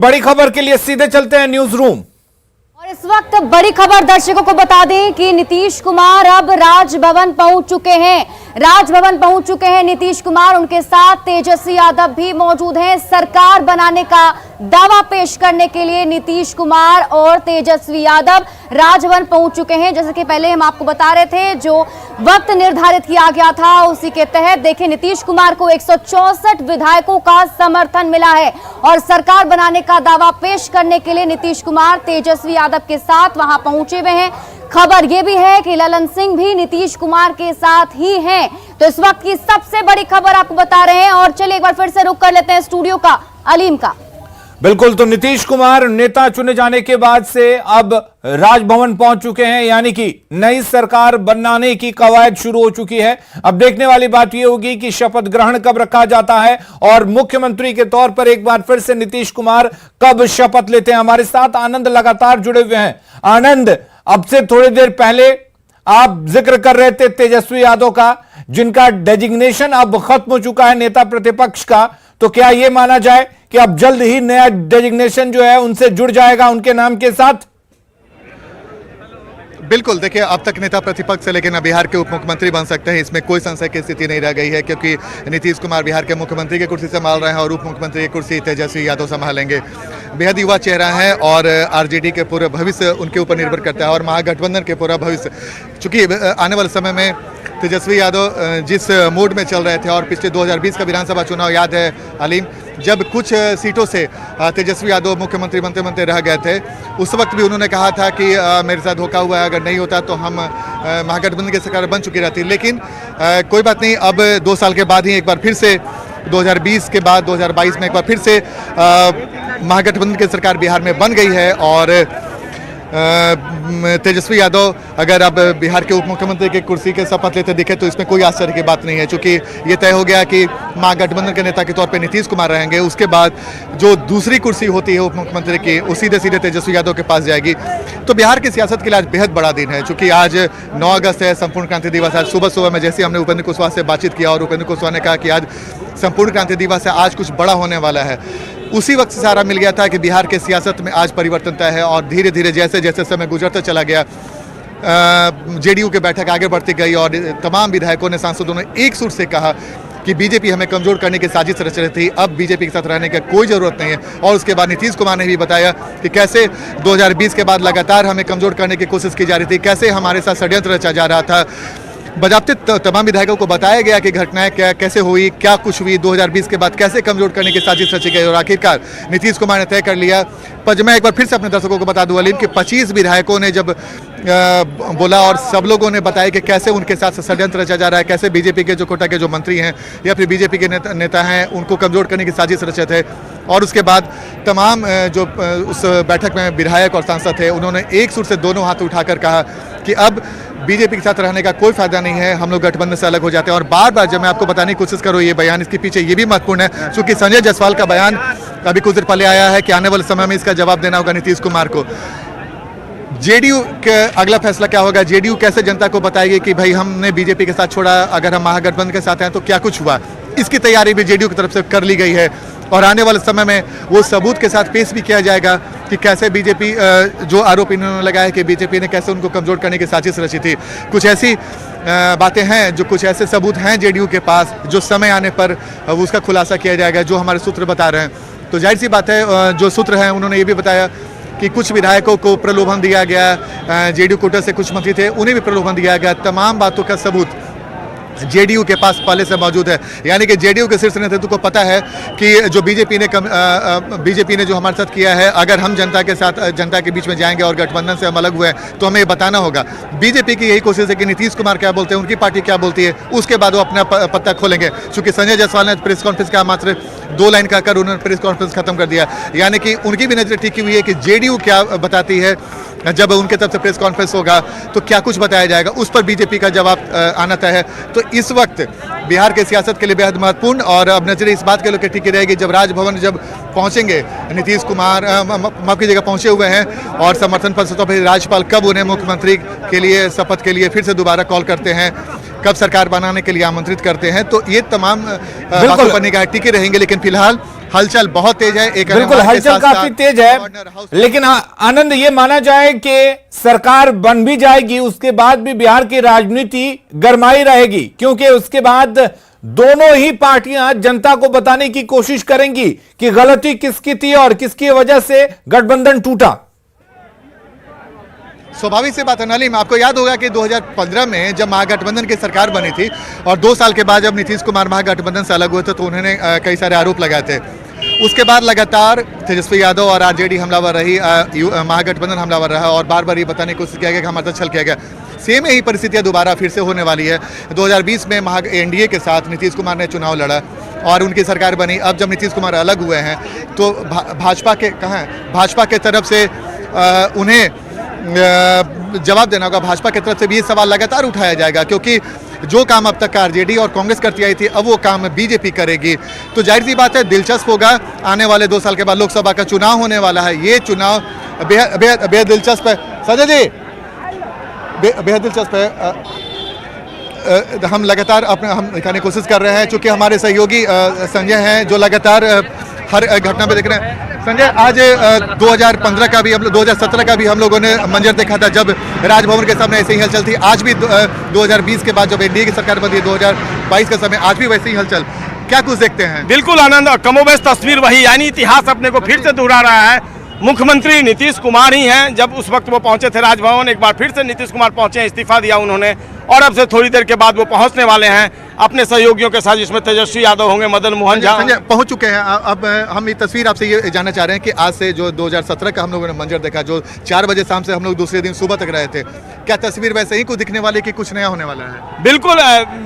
बड़ी खबर के लिए सीधे चलते हैं न्यूज रूम। और इस वक्त बड़ी खबर दर्शकों को बता दें कि नीतीश कुमार अब राजभवन पहुंच चुके हैं। राजभवन पहुंच चुके हैं नीतीश कुमार, उनके साथ तेजस्वी यादव भी मौजूद हैं। सरकार बनाने का दावा पेश करने के लिए नीतीश कुमार और तेजस्वी यादव राजभवन पहुंच चुके हैं। जैसे कि पहले हम आपको बता रहे थे, जो वक्त निर्धारित किया गया था उसी के तहत देखिए नीतीश कुमार को 164 विधायकों का समर्थन मिला है और सरकार बनाने का दावा पेश करने के लिए नीतीश कुमार तेजस्वी यादव के साथ वहां पहुंचे हुए हैं। खबर यह भी है कि ललन सिंह भी नीतीश कुमार के साथ ही हैं। तो इस वक्त की सबसे बड़ी खबर आपको बता रहे हैं और चलिए एक बार फिर से रुक कर लेते हैं स्टूडियो का अलीम का। बिल्कुल, तो नीतीश कुमार नेता चुने जाने के बाद से अब राजभवन पहुंच चुके हैं, यानी कि नई सरकार बनाने की कवायद शुरू हो चुकी है। अब देखने वाली बात यह होगी कि शपथ ग्रहण कब रखा जाता है और मुख्यमंत्री के तौर पर एक बार फिर से नीतीश कुमार कब शपथ लेते हैं। हमारे साथ आनंद लगातार जुड़े हुए हैं। आनंद, अब से थोड़ी देर पहले आप जिक्र कर रहे थे तेजस्वी यादव का, जिनका डेजिग्नेशन अब खत्म हो चुका है नेता प्रतिपक्ष का, तो क्या यह माना जाए कि अब जल्द ही नया डेजिग्नेशन जो है उनसे जुड़ जाएगा उनके नाम के साथ? बिल्कुल, देखिए अब तक नेता प्रतिपक्ष से लेकिन बिहार के उप मुख्यमंत्री बन सकते हैं, इसमें कोई संशय की स्थिति नहीं रह गई है, क्योंकि नीतीश कुमार बिहार के मुख्यमंत्री की कुर्सी संभाल रहे हैं और उप मुख्यमंत्री की कुर्सी तेजस्वी यादव संभालेंगे। बेहद युवा चेहरा है और आरजेडी के पूरा भविष्य उनके ऊपर निर्भर करता है और महागठबंधन के पूरा भविष्य, चूंकि आने वाले समय में तेजस्वी यादव जिस मूड में चल रहे थे और पिछले 2020 का विधानसभा चुनाव याद है अलीम, जब कुछ सीटों से तेजस्वी यादव मुख्यमंत्री बनते बनते रह गए थे, उस वक्त भी उन्होंने कहा था कि मेरे साथ धोखा हुआ है, अगर नहीं होता तो हम महागठबंधन की सरकार बन चुकी रहती। लेकिन कोई बात नहीं, अब 2 साल के बाद ही एक बार फिर से 2020 के बाद 2022 में एक बार फिर से महागठबंधन की सरकार बिहार में बन गई है और तेजस्वी यादव अगर अब बिहार के उप मुख्यमंत्री की कुर्सी के शपथ लेते दिखे तो इसमें कोई आश्चर्य की बात नहीं है, क्योंकि ये तय हो गया कि महागठबंधन के नेता के तौर पे नीतीश कुमार रहेंगे। उसके बाद जो दूसरी कुर्सी होती है उप मुख्यमंत्री की, वो सीधे सीधे तेजस्वी यादव के पास जाएगी। तो बिहार की सियासत के लिए आज बेहद बड़ा दिन है, चूंकि आज 9 अगस्त है, संपूर्ण क्रांति दिवस। आज सुबह सुबह में जैसे हमने उपेंद्र कुशवाहा से बातचीत किया और उपेंद्र कुशवाहा ने कहा कि आज संपूर्ण क्रांति दिवस है, आज कुछ बड़ा होने वाला है। उसी वक्त से सारा मिल गया था कि बिहार के सियासत में आज परिवर्तन तय है और धीरे धीरे जैसे जैसे समय गुजरता चला गया, जेडीयू की बैठक आगे बढ़ती गई और तमाम विधायकों ने, सांसदों ने एक सुर से कहा कि बीजेपी हमें कमजोर करने की साजिश रच रही थी, अब बीजेपी के साथ रहने की कोई जरूरत नहीं है। और उसके बाद नीतीश कुमार ने भी बताया कि कैसे 2020 के बाद लगातार हमें कमजोर करने की कोशिश की जा रही थी, कैसे हमारे साथ षड्यंत्र रचा जा रहा था। बजाबते तमाम विधायकों को बताया गया कि घटनाएं क्या कैसे हुई, क्या कुछ हुई, 2020 के बाद कैसे कमजोर करने की साजिश रची गई और आखिरकार नीतीश कुमार ने तय कर लिया। पर मैं एक बार फिर से अपने दर्शकों को बता दूं अलीम कि 25 विधायकों ने जब बोला और सब लोगों ने बताया कि कैसे उनके साथ षड्यंत्र रचा जा रहा है, कैसे बीजेपी के जो कोटा के जो मंत्री हैं या फिर बीजेपी के नेता हैं उनको कमजोर करने की साजिश रचे थे। और उसके बाद तमाम जो उस बैठक में विधायक और सांसद थे, उन्होंने एक सुर से दोनों हाथ उठाकर कहा कि अब बीजेपी के साथ रहने का कोई फायदा नहीं है, हम लोग गठबंधन से अलग हो जाते हैं। और बार बार जब मैं आपको बताने की कोशिश करूँ ये बयान, इसके पीछे ये भी महत्वपूर्ण है, क्योंकि संजय जायसवाल का बयान अभी कुछ देर पहले आया है कि आने वाले समय में इसका जवाब देना होगा नीतीश कुमार को। जेडीयू के अगला फैसला क्या होगा, जेडीयू कैसे जनता को बताएगी कि भाई हमने बीजेपी के साथ छोड़ा, अगर हम महागठबंधन के साथ हैं तो क्या कुछ हुआ, इसकी तैयारी भी जेडीयू की तरफ से कर ली गई है। और आने वाले समय में वो सबूत के साथ पेश भी किया जाएगा कि कैसे बीजेपी, जो आरोप इन्होंने लगाया कि बीजेपी ने कैसे उनको कमजोर करने की साजिश रची थी, कुछ ऐसी बातें हैं, जो कुछ ऐसे सबूत हैं जेडीयू के पास, जो समय आने पर उसका खुलासा किया जाएगा, जो हमारे सूत्र बता रहे हैं। तो जाहिर सी बात है, जो सूत्र हैं उन्होंने ये भी बताया कि कुछ विधायकों को प्रलोभन दिया गया, जेडीयू कोटा से कुछ मंत्री थे उन्हें भी प्रलोभन दिया गया। तमाम बातों का सबूत जेडीयू के पास पहले से मौजूद है, यानी कि जेडीयू के शीर्ष नेतृत्व को पता है कि जो बीजेपी ने जो हमारे साथ किया है, अगर हम जनता के साथ, जनता के बीच में जाएंगे और गठबंधन से हम अलग हुए तो हमें ये बताना होगा। बीजेपी की यही कोशिश है कि नीतीश कुमार क्या बोलते हैं, उनकी पार्टी क्या बोलती है, उसके बाद वो अपना पत्ता खोलेंगे। चूंकि संजय जायसवाल ने प्रेस कॉन्फ्रेंस का मात्र 2 लाइन कहकर उन्होंने प्रेस कॉन्फ्रेंस खत्म कर दिया, यानी कि उनकी भी नजर टिकी हुई है कि जेडीयू क्या बताती है। जब उनके तरफ से प्रेस कॉन्फ्रेंस होगा तो क्या कुछ बताया जाएगा, उस पर बीजेपी का जवाब आना तय है। तो इस वक्त बिहार के सियासत के लिए बेहद महत्वपूर्ण और अब नजर इस बात के लिए टिकी रहेगी, जब राजभवन जब पहुंचेंगे नीतीश कुमार, माफ कीजिएगा, पहुंचे हुए हैं और समर्थन पत्र तो फिर राज्यपाल कब उन्हें मुख्यमंत्री के लिए शपथ के लिए फिर से दोबारा कॉल करते हैं, कब सरकार बनाने के लिए आमंत्रित करते हैं, तो ये तमाम बातों पर निगाह टिके रहेंगे। लेकिन फिलहाल हलचल बहुत तेज है। एक बिल्कुल हलचल काफी तेज है, लेकिन आनंद ये माना जाए कि सरकार बन भी जाएगी, उसके बाद भी बिहार की राजनीति गरमाई रहेगी, क्योंकि उसके बाद दोनों ही पार्टियां जनता को बताने की कोशिश करेंगी कि गलती किसकी थी और किसकी वजह से गठबंधन टूटा। स्वाभाविक सी बात है नलीम, आपको याद होगा कि 2015 में जब महागठबंधन की सरकार बनी थी और 2 साल के बाद जब नीतीश कुमार महागठबंधन से अलग हुए थे तो उन्होंने कई सारे आरोप लगाए थे। उसके बाद लगातार तेजस्वी यादव और आरजेडी हमलावर रही, महागठबंधन हमलावर रहा और बार बार ये बताने की कोशिश किया गया कि हमारे साथ छल किया गया। सेम यही परिस्थितियां दोबारा फिर से होने वाली है। 2020 में एनडीए के साथ नीतीश कुमार ने चुनाव लड़ा और उनकी सरकार बनी। अब जब नीतीश कुमार अलग हुए हैं तो भाजपा के तरफ से उन्हें जवाब देना होगा। भाजपा की तरफ से भी ये सवाल लगातार उठाया जाएगा, क्योंकि जो काम अब तक आरजेडी और कांग्रेस करती आई थी अब वो काम बीजेपी करेगी। तो जाहिर सी बात है दिलचस्प होगा। आने वाले 2 साल के बाद लोकसभा का चुनाव होने वाला है। ये चुनाव बेहद दिलचस्प है। संजय जी, बेहद दिलचस्प है। हम लगातार हम दिखाने की कोशिश कर रहे हैं, चूंकि हमारे सहयोगी संजय हैं जो लगातार हर घटना पे देख रहे हैं। संजय, आज 2015 का भी 2017 का भी हम लोगों ने मंजर देखा था जब राजभवन के सामने ऐसे ही हलचल थी। आज भी 2020 के बाद जब एनडीए की सरकार बनी 2022 के समय आज भी वैसे ही हलचल। क्या कुछ देखते हैं? बिल्कुल आनंद, कमोबेश तस्वीर वही, यानी इतिहास अपने को फिर से दोहरा रहा है। मुख्यमंत्री नीतीश कुमार ही हैं। जब उस वक्त वो पहुंचे थे राजभवन, एक बार फिर से नीतीश कुमार पहुंचे, इस्तीफा दिया उन्होंने और अब से थोड़ी देर के बाद वो पहुंचने वाले हैं अपने सहयोगियों के साथ, जिसमें तेजस्वी यादव होंगे, मदन मोहन झा पहुंच चुके हैं। अब हम ये तस्वीर आपसे ये जानना चाह रहे हैं कि आज से जो 2017 का हम लोगों ने मंजर देखा, जो 4 बजे शाम से हम लोग दूसरे दिन सुबह तक रहे थे, क्या तस्वीर वैसे ही को दिखने वाली कि कुछ नया होने वाला है? बिल्कुल,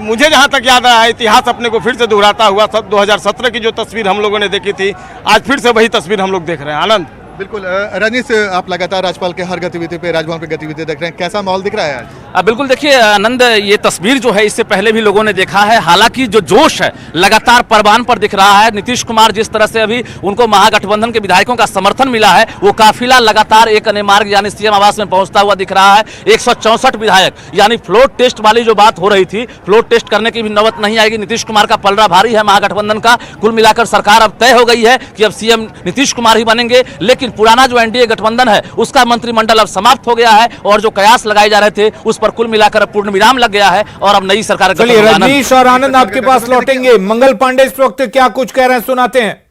मुझे जहाँ तक याद आया इतिहास अपने को फिर से दोहराता हुआ। 2017 की जो तस्वीर हम लोगों ने देखी थी, आज फिर से वही तस्वीर हम लोग देख रहे हैं। आनंद, बिल्कुल। रजनीश, आप लगातार राज्यपाल के हर गतिविधि पे, राजभवन पे गतिविधि देख रहे हैं, कैसा माहौल दिख रहा है आज? बिल्कुल, देखिए आनंद, ये तस्वीर जो है इससे पहले भी लोगों ने देखा है। हालांकि जो जोश है लगातार परवान पर दिख रहा है। नीतीश कुमार जिस तरह से अभी उनको महागठबंधन के विधायकों का समर्थन मिला है, वो काफिला लगातार एक अन्य मार्ग यानी सीएम आवास में पहुंचता हुआ दिख रहा है। 164 विधायक, यानी फ्लोर टेस्ट वाली जो बात हो रही थी, फ्लोर टेस्ट करने की भी नौबत नहीं आएगी। नीतीश कुमार का पलड़ा भारी है महागठबंधन का। कुल मिलाकर सरकार अब तय हो गई है कि अब सीएम नीतीश कुमार ही बनेंगे। लेकिन पुराना जो एनडीए गठबंधन है उसका मंत्रिमंडल अब समाप्त हो गया है और जो कयास लगाए जा रहे थे उस पर कुल मिलाकर अब पूर्ण विराम लग गया है और अब नई सरकार। चलिए रजनीश और आनंद आपके पास लौटेंगे। मंगल पांडे इस वक्त क्या कुछ कह रहे हैं सुनाते हैं।